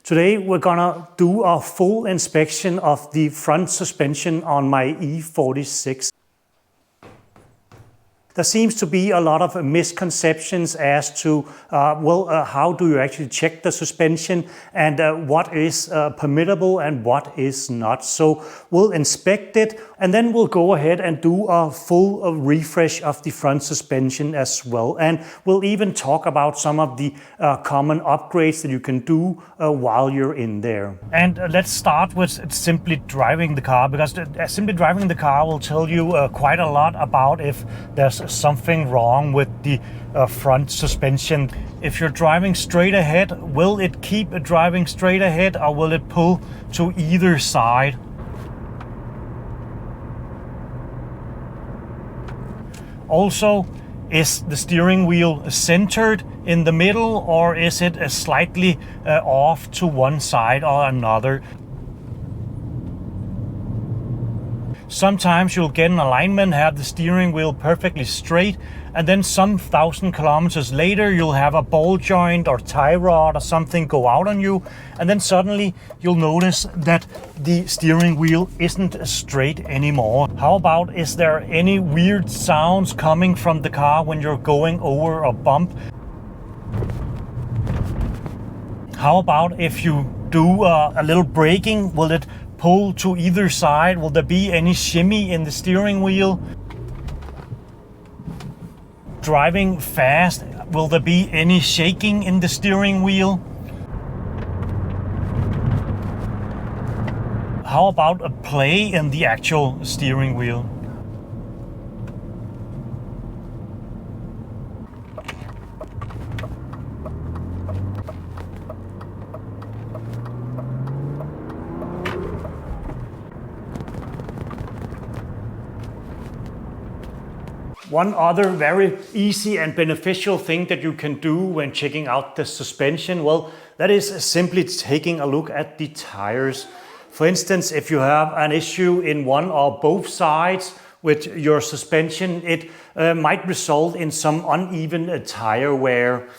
Today we're gonna do a full inspection of the front suspension on my E46. There seems to be a lot of misconceptions as to, how do you actually check the suspension and what is permittable and what is not. So we'll inspect it and then we'll go ahead and do a full refresh of the front suspension as well. And we'll even talk about some of the common upgrades that you can do while you're in there. And let's start with simply driving the car, because simply driving the car will tell you quite a lot about if there's something wrong with the front suspension. If you're driving straight ahead, will it keep driving straight ahead or will it pull to either side? Also, is the steering wheel centered in the middle or is it slightly off to one side or another? Sometimes you'll get an alignment, have the steering wheel perfectly straight, and then some 1,000 kilometers later you'll have a ball joint or tie rod or something go out on you, and then suddenly you'll notice that the steering wheel isn't straight anymore. How about, is there any weird sounds coming from the car when you're going over a bump? How about if you do a little braking, will it pull to either side? Will there be any shimmy in the steering wheel? Driving fast, will there be any shaking in the steering wheel? How about a play in the actual steering wheel? One other very easy and beneficial thing that you can do when checking out the suspension, well, that is simply taking a look at the tires. For instance, if you have an issue in one or both sides with your suspension, it might result in some uneven tire wear.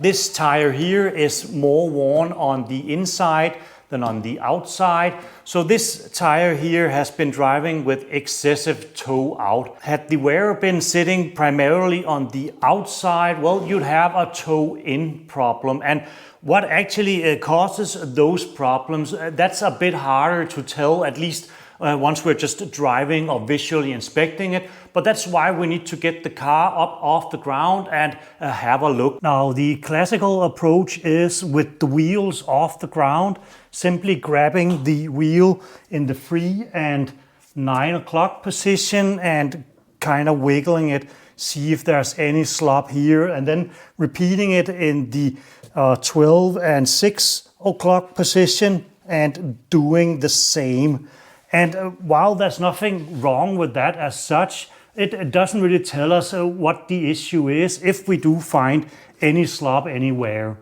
This tire here is more worn on the inside than on the outside. So this tire here has been driving with excessive toe out. Had the wear been sitting primarily on the outside, well, you'd have a toe in problem. And what actually causes those problems, that's a bit harder to tell, at least once we're just driving or visually inspecting it. But that's why we need to get the car up off the ground and have a look. Now, the classical approach is with the wheels off the ground, simply grabbing the wheel in the 3 and 9 o'clock position and kind of wiggling it, see if there's any slop here, and then repeating it in the 12 and 6 o'clock position and doing the same. And while there's nothing wrong with that as such, it doesn't really tell us what the issue is if we do find any slop anywhere.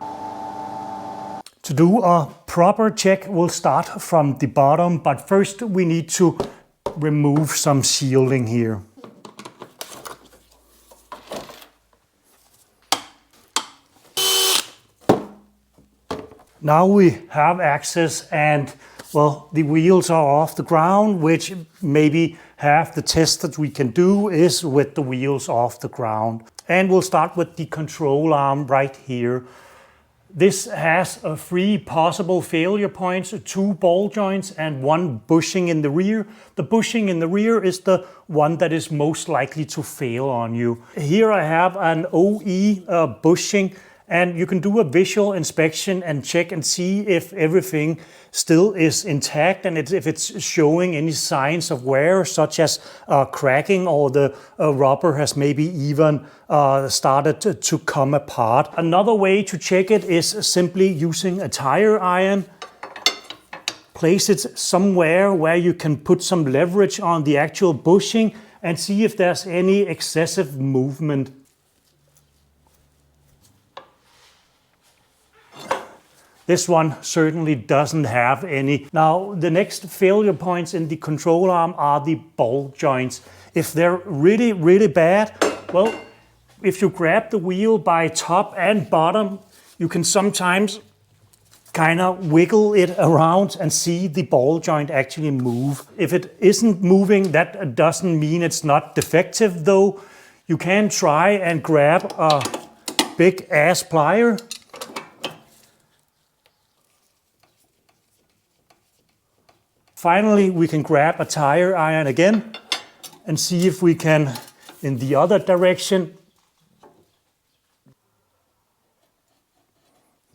To do a proper check, we'll start from the bottom, but first we need to remove some shielding here. Now we have access and, well, the wheels are off the ground, which maybe half the test that we can do is with the wheels off the ground. And we'll start with the control arm right here. This has 3 possible failure points, 2 ball joints and 1 bushing in the rear. The bushing in the rear is the one that is most likely to fail on you. Here I have an OE bushing, and you can do a visual inspection and check and see if everything still is intact and if it's showing any signs of wear, such as cracking, or the rubber has maybe even started to come apart. Another way to check it is simply using a tire iron. Place it somewhere where you can put some leverage on the actual bushing and see if there's any excessive movement. This one certainly doesn't have any. Now, the next failure points in the control arm are the ball joints. If they're really, really bad, well, if you grab the wheel by top and bottom, you can sometimes kind of wiggle it around and see the ball joint actually move. If it isn't moving, that doesn't mean it's not defective though. You can try and grab a big ass plier. Finally, we can grab a tire iron again and see if we can, in the other direction.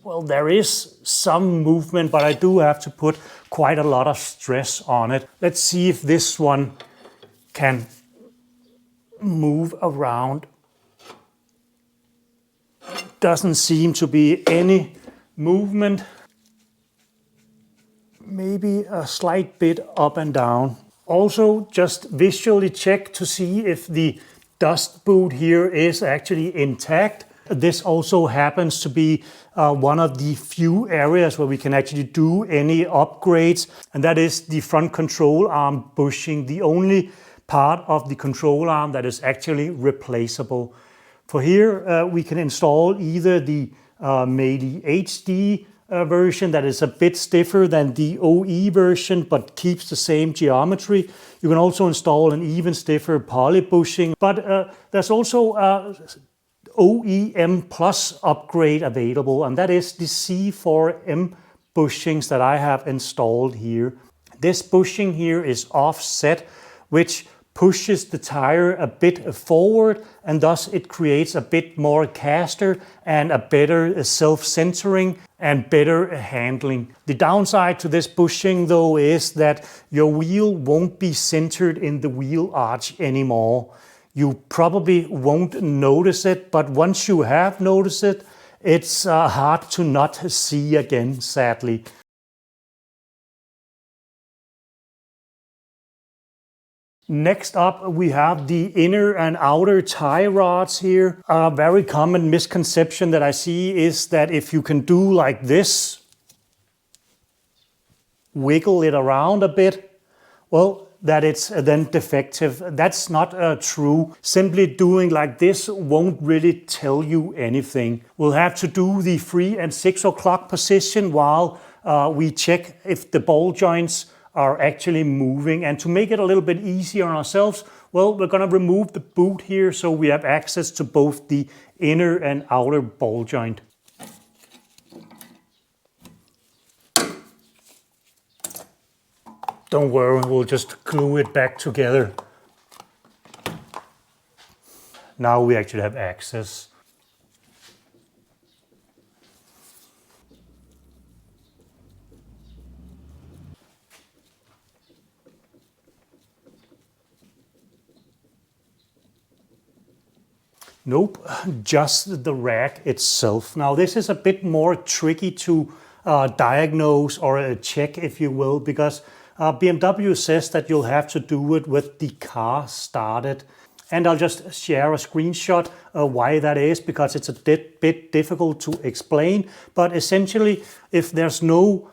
Well, there is some movement, but I do have to put quite a lot of stress on it. Let's see if this one can move around. Doesn't seem to be any movement. Maybe a slight bit up and down. Also, just visually check to see if the dust boot here is actually intact. This also happens to be one of the few areas where we can actually do any upgrades, and that is the front control arm bushing, the only part of the control arm that is actually replaceable. For here, we can install either the Melee HD version that is a bit stiffer than the OE version but keeps the same geometry. You can also install an even stiffer poly bushing, but there's also OEM Plus upgrade available, and that is the C4M bushings that I have installed here. This bushing here is offset, which pushes the tire a bit forward, and thus it creates a bit more caster and a better self-centering and better handling. The downside to this bushing though is that your wheel won't be centered in the wheel arch anymore. You probably won't notice it, but once you have noticed it, it's hard to not see again, sadly. Next up, we have the inner and outer tie rods here. A very common misconception that I see is that if you can do like this, wiggle it around a bit, well, that it's then defective. That's not true. Simply doing like this won't really tell you anything. We'll have to do the 3 and 6 o'clock position while we check if the ball joints are actually moving. And to make it a little bit easier on ourselves, well, we're gonna remove the boot here so we have access to both the inner and outer ball joint. Don't worry, we'll just glue it back together. Now we actually have access. Nope, just the rack itself. Now this is a bit more tricky to diagnose or check, if you will, because BMW says that you'll have to do it with the car started. And I'll just share a screenshot why that is, because it's a bit difficult to explain. But essentially, if there's no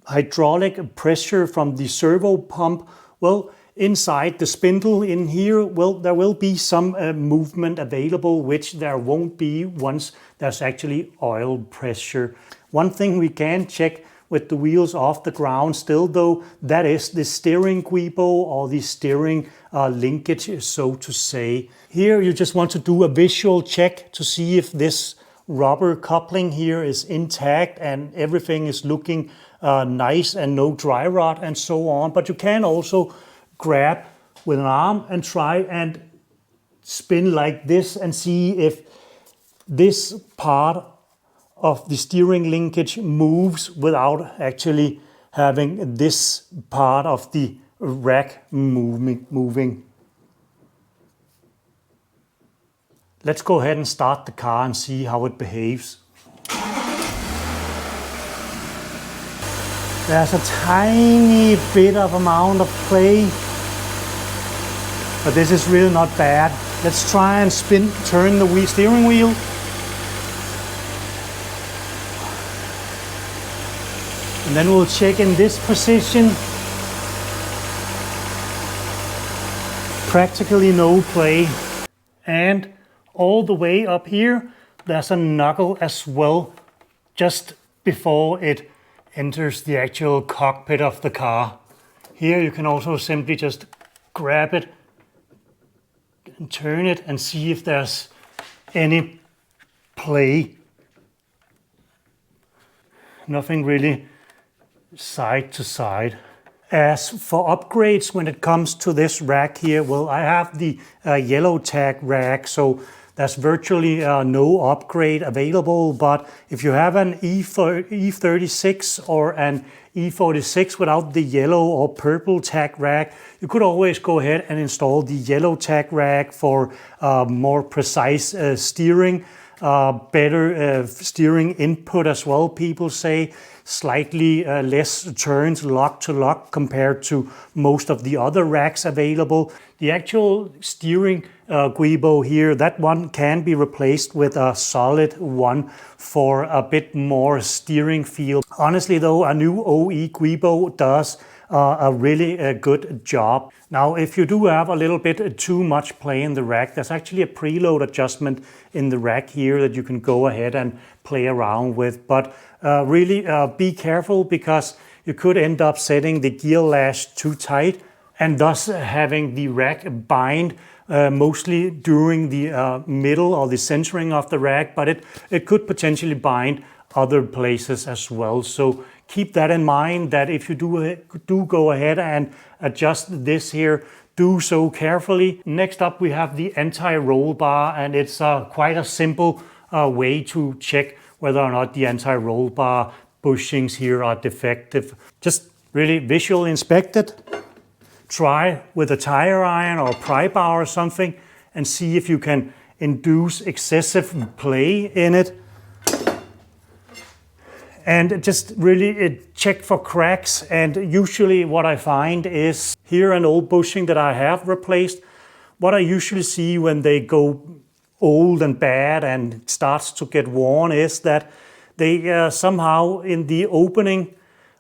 hydraulic pressure from the servo pump, well, inside the spindle in here, well, there will be some movement available, which there won't be once there's actually oil pressure. One thing we can check with the wheels off the ground still though, that is the steering guibo or the steering linkage, so to say. Here you just want to do a visual check to see if this rubber coupling here is intact and everything is looking nice and no dry rot and so on. But you can also grab with an arm and try and spin like this and see if this part of the steering linkage moves without actually having this part of the rack moving. Let's go ahead and start the car and see how it behaves. There's a tiny bit of amount of play, but this is really not bad. Let's try and turn the steering wheel. And then we'll check in this position. Practically no play. And all the way up here, there's a knuckle as well, just before it enters the actual cockpit of the car. Here you can also simply just grab it and turn it and see if there's any play. Nothing really side to side. As for upgrades when it comes to this rack here, well, I have the yellow tag rack, so there's virtually no upgrade available. But if you have an E46 or an E46 without the yellow or purple tag rack, you could always go ahead and install the yellow tag rack for more precise steering, better steering input as well, people say. Slightly less turns lock to lock compared to most of the other racks available. The actual steering guibo here, that one can be replaced with a solid one for a bit more steering feel. Honestly though, a new OE guibo does a really good job. Now, if you do have a little bit too much play in the rack, there's actually a preload adjustment in the rack here that you can go ahead and play around with. But really be careful, because you could end up setting the gear lash too tight and thus having the rack bind mostly during the middle or the centering of the rack, but it could potentially bind other places as well. So keep that in mind, that if you do go ahead and adjust this here, do so carefully. Next up we have the anti-roll bar, and it's quite a simple way to check whether or not the anti-roll bar bushings here are defective. Just really visually inspect it, try with a tire iron or pry bar or something, and see if you can induce excessive play in it. And just really check for cracks. And usually what I find is, here an old bushing that I have replaced, what I usually see when they go old and bad and starts to get worn is that they somehow in the opening,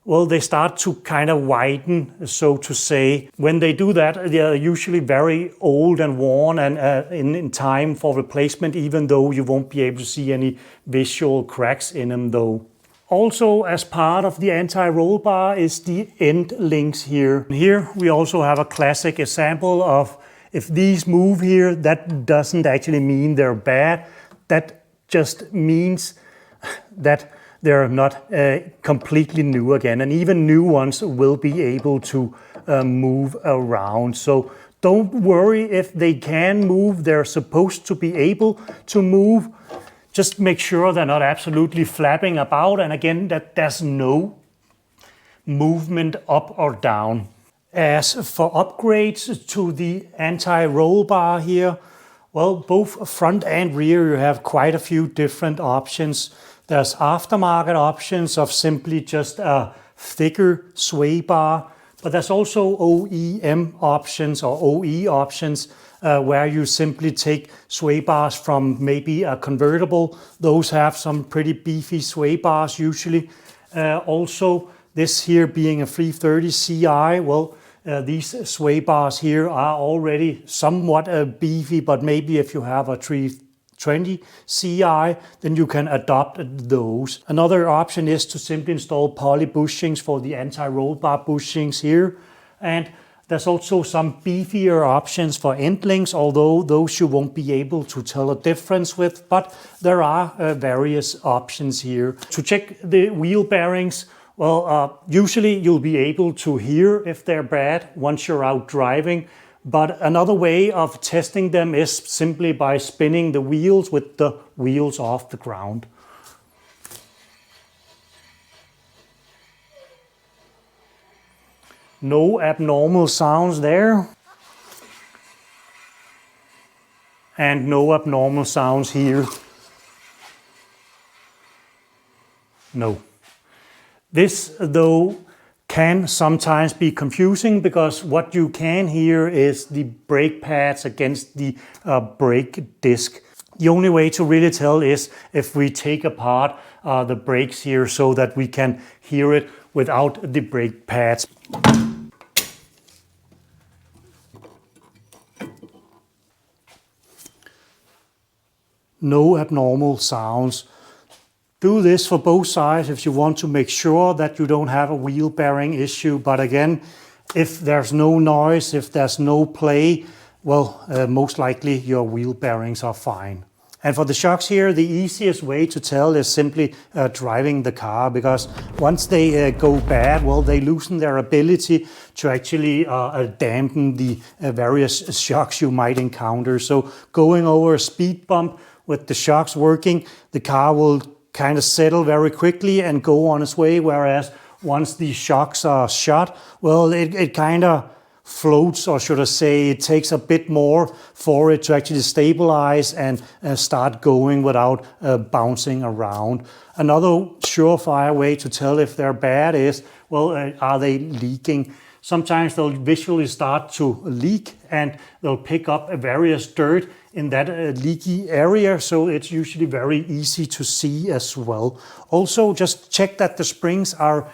well, they start to kind of widen, so to say. When they do that, they are usually very old and worn and in time for replacement, even though you won't be able to see any visual cracks in them though. Also, as part of the anti-roll bar is the end links here. Here we also have a classic example of, if these move here, that doesn't actually mean they're bad. That just means that they're not completely new again. And even new ones will be able to move around. So don't worry if they can move. They're supposed to be able to move. Just make sure they're not absolutely flapping about, and again, that there's no movement up or down. As for upgrades to the anti-roll bar here, well, both front and rear you have quite a few different options. There's aftermarket options of simply just a thicker sway bar, but there's also OEM options or OE options where you simply take sway bars from maybe a convertible. Those have some pretty beefy sway bars usually. Also, this here being a 330 CI, well, these sway bars here are already somewhat beefy, but maybe if you have a 320 CI, then you can adopt those. Another option is to simply install poly bushings for the anti-roll bar bushings here. And there's also some beefier options for end links, although those you won't be able to tell a difference with, but there are various options here. To check the wheel bearings, well, usually you'll be able to hear if they're bad once you're out driving, but another way of testing them is simply by spinning the wheels with the wheels off the ground. No abnormal sounds there. And no abnormal sounds here. No. This, though, can sometimes be confusing, because what you can hear is the brake pads against the brake disc. The only way to really tell is if we take apart the brakes here so that we can hear it without the brake pads. No abnormal sounds. Do this for both sides if you want to make sure that you don't have a wheel bearing issue. But again, if there's no noise, if there's no play, well, most likely your wheel bearings are fine. And for the shocks here, the easiest way to tell is simply driving the car, because once they go bad, well, they loosen their ability to actually dampen the various shocks you might encounter. So going over a speed bump with the shocks working, the car will kind of settle very quickly and go on its way, whereas once the shocks are shot, well, it kind of floats, or should I say, it takes a bit more for it to actually stabilize and start going without bouncing around. Another surefire way to tell if they're bad is, well, are they leaking? Sometimes they'll visually start to leak and they'll pick up various dirt in that leaky area, so it's usually very easy to see as well. Also, just check that the springs are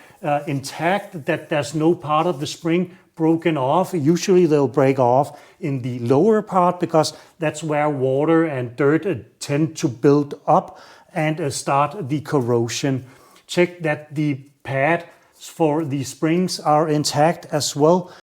intact, that there's no part of the spring broken off. Usually they'll break off in the lower part, because that's where water and dirt tend to build up and start the corrosion. Check that the pads for the springs are intact as well.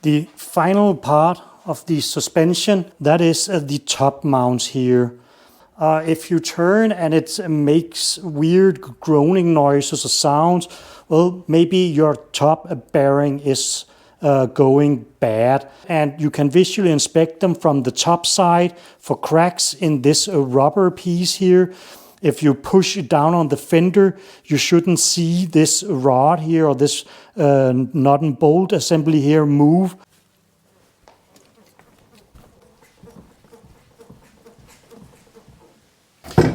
The final part of the suspension, that is the top mounts here. If you turn and it makes weird groaning noises or sounds, well, maybe your top bearing is going bad, and you can visually inspect them from the top side for cracks in this rubber piece here. If you push down on the fender, you shouldn't see this rod here or this nut and bolt assembly here move.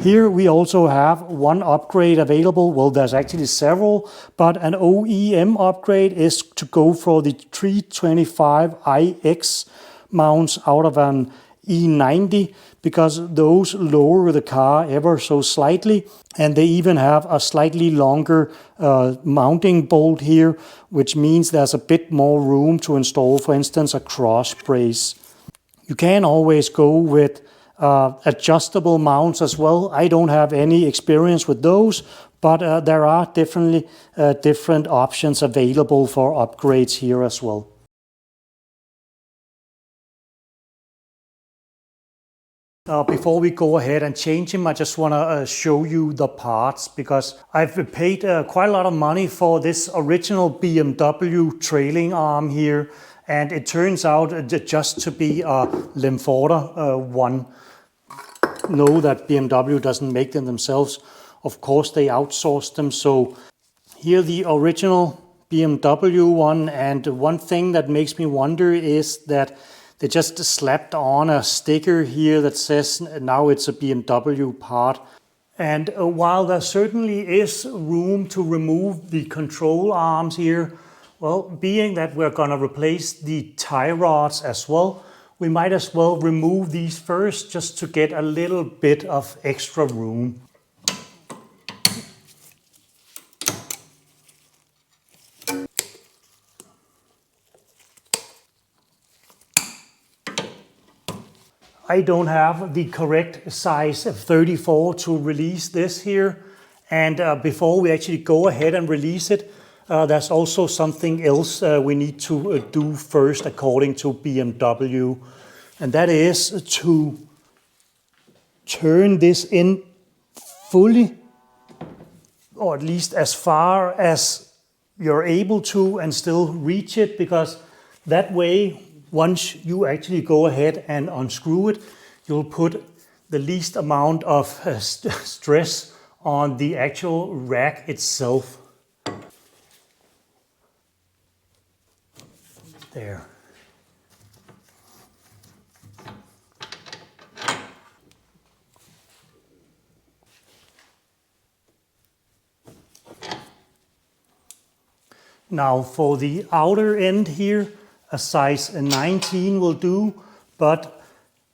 Here we also have one upgrade available. Well, there's actually several, but an OEM upgrade is to go for the 325iX mounts out of an E90, because those lower the car ever so slightly, and they even have a slightly longer mounting bolt here, which means there's a bit more room to install, for instance, a cross brace. You can always go with adjustable mounts as well. I don't have any experience with those, but there are definitely different options available for upgrades here as well. Before we go ahead and change them, I just want to show you the parts, because I've paid quite a lot of money for this original BMW trailing arm here, and it turns out just to be a Limforder one. Know that BMW doesn't make them themselves. Of course, they outsource them. So here the original BMW one, and one thing that makes me wonder is that they just slapped on a sticker here that says now it's a BMW part. And while there certainly is room to remove the control arms here, well, being that we're going to replace the tie rods as well, we might as well remove these first, just to get a little bit of extra room. I don't have the correct size of 34 to release this here. And before we actually go ahead and release it, there's also something else we need to do first according to BMW. And that is to turn this in fully, or at least as far as you're able to, and still reach it, because that way, once you actually go ahead and unscrew it, you'll put the least amount of stress on the actual rack itself. There. Now for the outer end here, a size 19 will do, but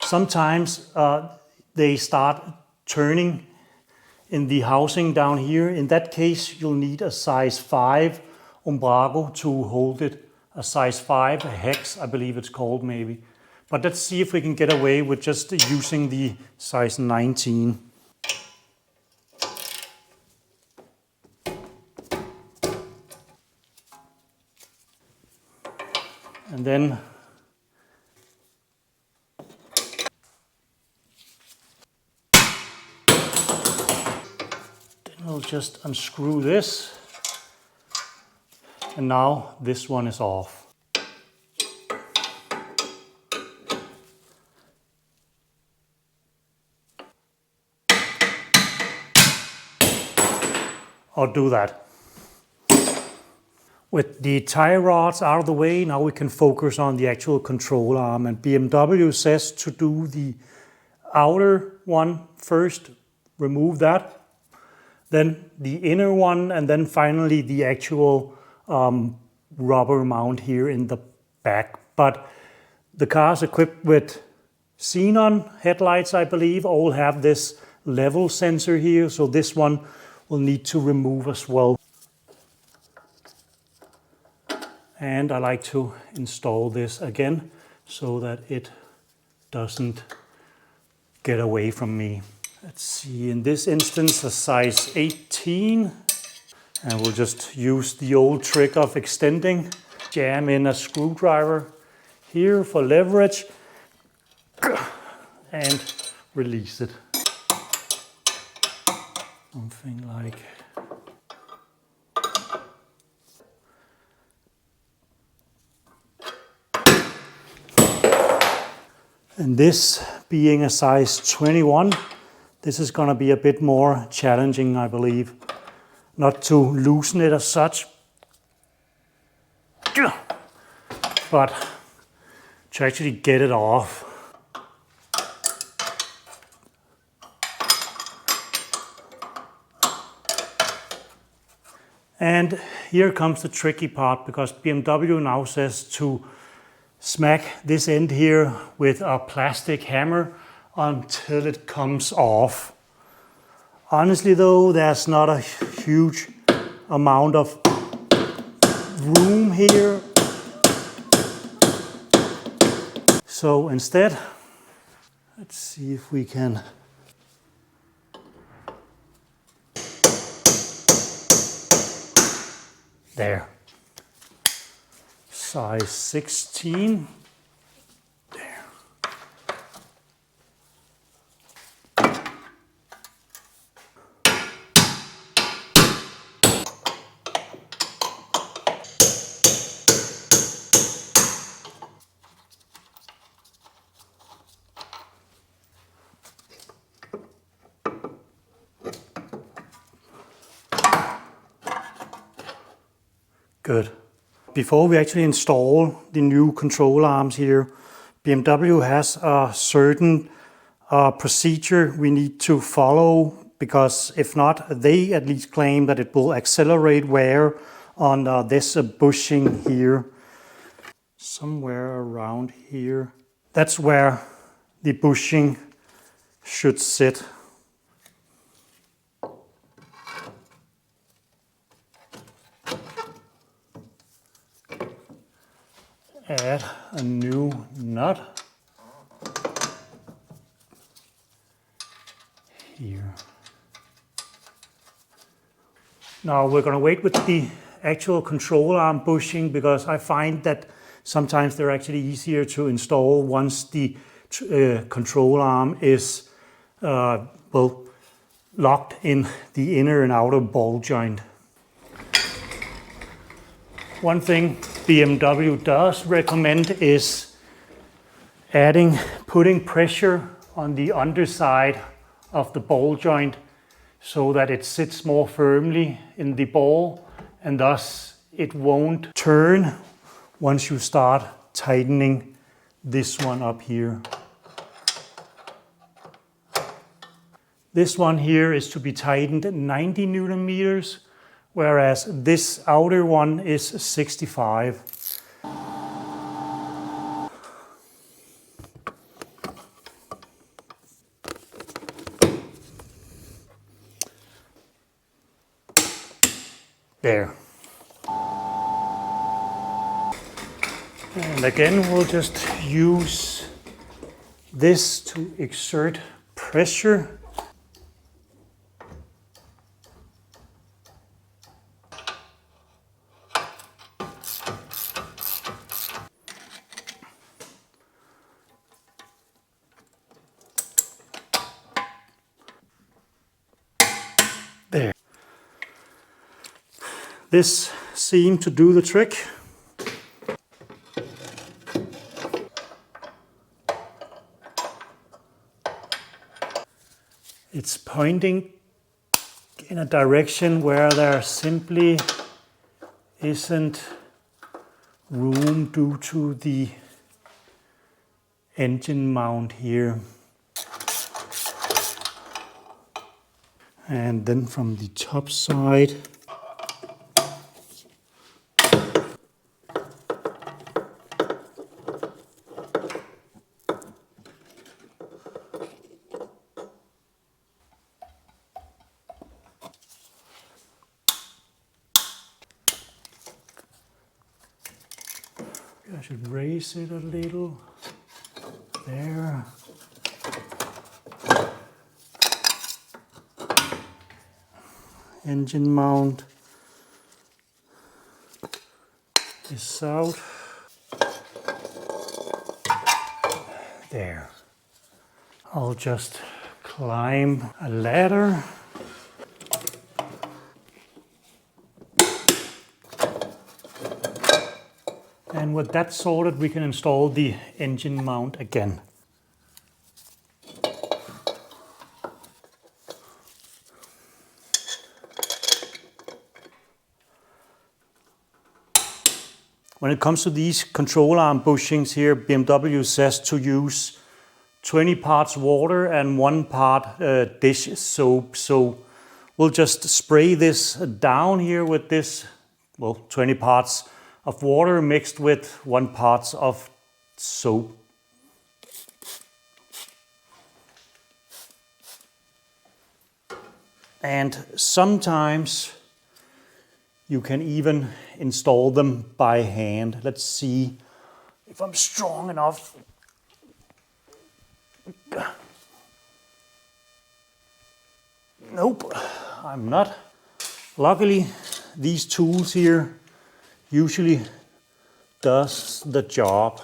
sometimes they start turning in the housing down here. In that case, you'll need a size 5 umbrago to hold it a size 5, a hex, I believe it's called maybe. But let's see if we can get away with just using the size 19. And then we'll just unscrew this. And now this one is off. I'll do that. With the tie rods out of the way, now we can focus on the actual control arm. And BMW says to do the outer one first, remove that, then the inner one, and then finally the actual rubber mount here in the back. But the cars equipped with xenon headlights, I believe, all have this level sensor here, so this one will need to remove as well. And I like to install this again so that it doesn't get away from me. Let's see, in this instance a size 18, and we'll just use the old trick of extending, jam in a screwdriver here for leverage and release it. Something like and this being a size 21, this is going to be a bit more challenging, I believe. Not to loosen it as such, but to actually get it off. And here comes the tricky part, because BMW now says to smack this end here with a plastic hammer until it comes off. Honestly though, there's not a huge amount of room here. So instead, let's see if we can there. Size 16. There. Good. Before we actually install the new control arms here, BMW has a certain procedure we need to follow, because if not, they at least claim that it will accelerate wear on this bushing here. Somewhere around here. That's where the bushing should sit. Add a new nut here. Now we're going to wait with the actual control arm bushing, because I find that sometimes they're actually easier to install once the control arm is well, locked in the inner and outer ball joint. One thing BMW does recommend is putting pressure on the underside of the ball joint so that it sits more firmly in the ball, and thus it won't turn once you start tightening this one up here. This one here is to be tightened 90 Newton meters, whereas this outer one is 65. There. And again, we'll just use this to exert pressure. There. This seemed to do the trick. It's pointing in a direction where there simply isn't room due to the engine mount here. And then from the top side, I should raise it a little. There. Engine mount is out. There. I'll just climb a ladder. And with that sorted, we can install the engine mount again. When it comes to these control arm bushings here, BMW says to use 20 parts water and 1 part dish soap. So we'll just spray this down here with this, 20 parts of water mixed with 1 part of soap. And sometimes you can even install them by hand. Let's see if I'm strong enough. Nope, I'm not. Luckily, these tools here usually does the job.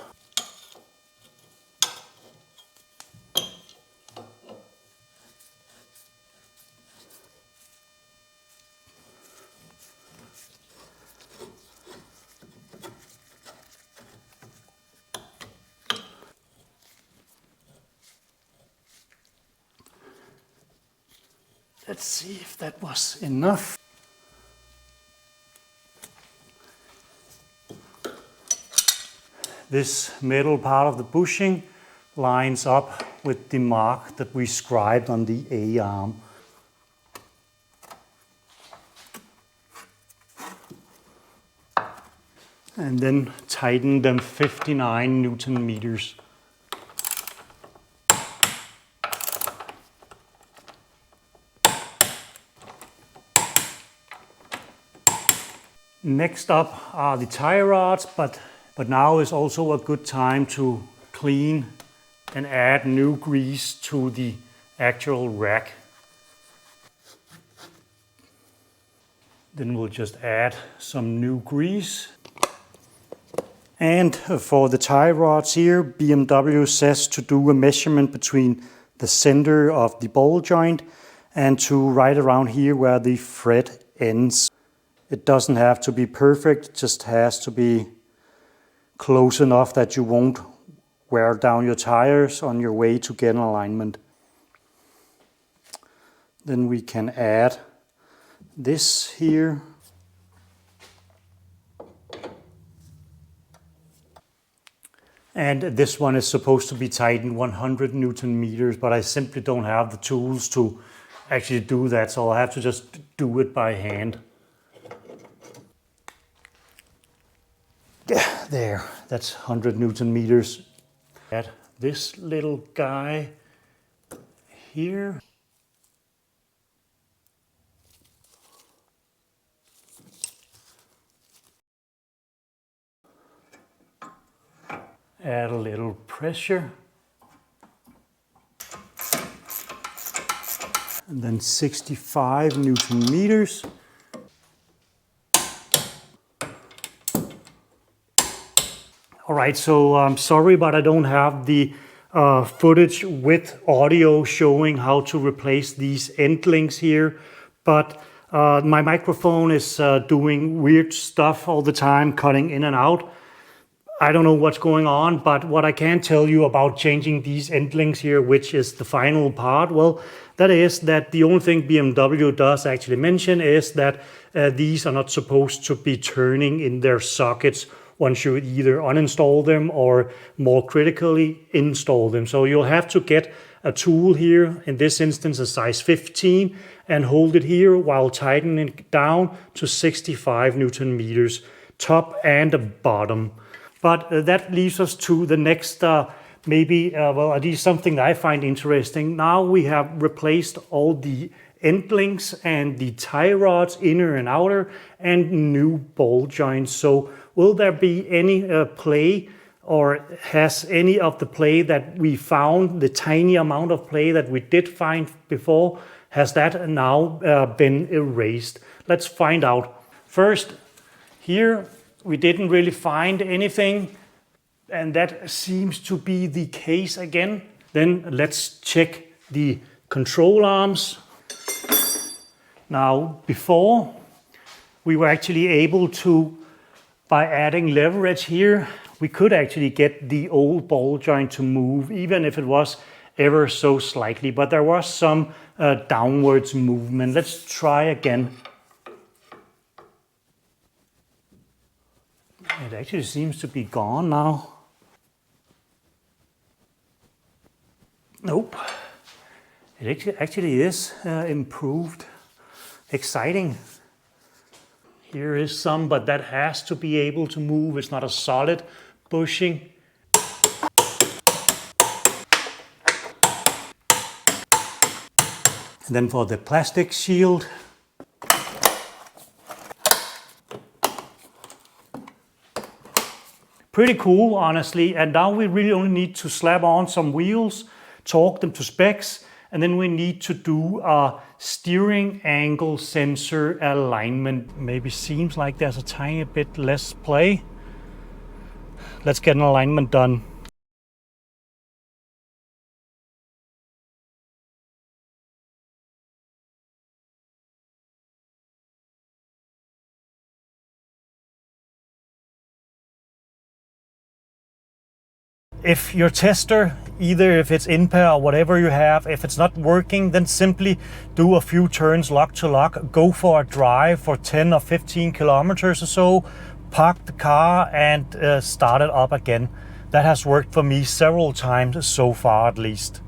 Let's see if that was enough. This middle part of the bushing lines up with the mark that we scribed on the A-arm. And then tighten them 59 Newton meters. Next up are the tie rods, but now is also a good time to clean and add new grease to the actual rack. Then we'll just add some new grease. And for the tie rods here, BMW says to do a measurement between the center of the ball joint and to right around here where the thread ends. It doesn't have to be perfect, it just has to be close enough that you won't wear down your tires on your way to get an alignment. Then we can add this here. And this one is supposed to be tightened 100 Newton meters, but I simply don't have the tools to actually do that, so I'll have to just do it by hand. Yeah, there, that's 100 Newton meters. Add this little guy here. Add a little pressure. And then 65 Newton meters. All right, so I'm sorry, but I don't have the footage with audio showing how to replace these end links here. But my microphone is doing weird stuff all the time, cutting in and out. I don't know what's going on, but what I can tell you about changing these end links here, which is the final part, well, that is that the only thing BMW does actually mention is that these are not supposed to be turning in their sockets once you either uninstall them or more critically install them. So you'll have to get a tool here, in this instance a size 15, and hold it here while tightening it down to 65 Newton meters, top and bottom. But that leads us to the next, well, at least something that I find interesting. Now we have replaced all the end links and the tie rods, inner and outer, and new ball joints. So will there be any play, or has any of the play that we found, the tiny amount of play that we did find before, has that now been erased? Let's find out. First, here we didn't really find anything, and that seems to be the case again. Then let's check the control arms. Now, before we were actually able to, by adding leverage here, we could actually get the old ball joint to move, even if it was ever so slightly, but there was some downwards movement. Let's try again. It actually seems to be gone now. Nope. It actually is improved. Exciting. Here is some, but that has to be able to move. It's not a solid bushing. And then for the plastic shield, pretty cool, honestly. And now we really only need to slap on some wheels, torque them to specs, and then we need to do a steering angle sensor alignment. Maybe seems like there's a tiny bit less play. Let's get an alignment done. If your tester, either if it's in-pair or whatever you have, if it's not working, then simply do a few turns lock to lock, go for a drive for 10 or 15 kilometers or so, park the car and start it up again. That has worked for me several times so far, at least.